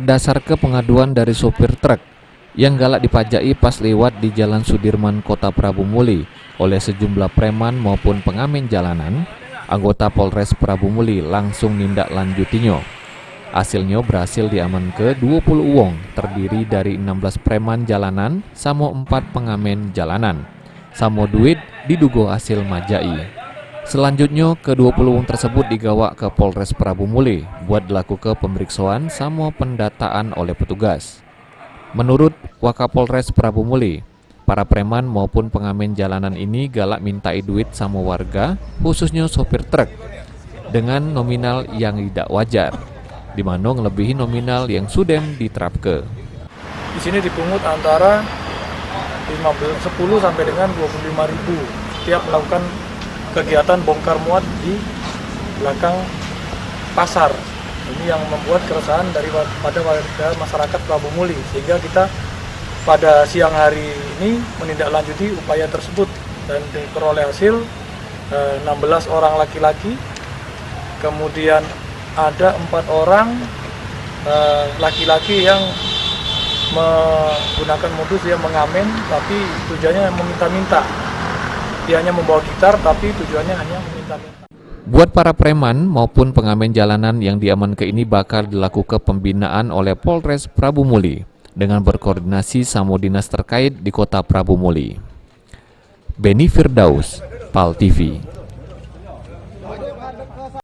berdasar ke pengaduan dari sopir truk yang galak dipajai pas lewat di Jalan Sudirman, Kota Prabu Muli oleh sejumlah preman maupun pengamen jalanan, anggota Polres Prabu Muli langsung nindak lanjutinya. Hasilnya berhasil diamankan 20 uang terdiri dari 16 preman jalanan sama 4 pengamen jalanan. Sama duit diduga hasil majai. Selanjutnya, ke-20 uang tersebut digawa ke Polres Prabu Muli buat dilakukan pemeriksaan sama pendataan oleh petugas. Menurut Wakapolres Prabu Muli, para preman maupun pengamen jalanan ini galak mintai duit sama warga, khususnya sopir truk, dengan nominal yang tidak wajar, di mana melebihi nominal yang sudah diterapkan. Di sini dipungut antara 10 sampai dengan 25.000 setiap melakukan kegiatan bongkar muat di belakang pasar. Ini yang membuat keresahan pada warga masyarakat Prabu Muli, sehingga kita pada siang hari ini menindaklanjuti upaya tersebut dan diperoleh hasil 16 orang laki-laki, kemudian ada 4 orang laki-laki yang menggunakan modus yang mengamen tapi tujuannya meminta-minta. Dia hanya membawa gitar tapi tujuannya hanya meminta-minta. Buat para preman maupun pengamen jalanan yang diamankan ini bakal dilakukan pembinaan oleh Polres Prabu Muli dengan berkoordinasi sama dinas terkait di Kota Prabu Muli. Beni Firdaus, PAL TV.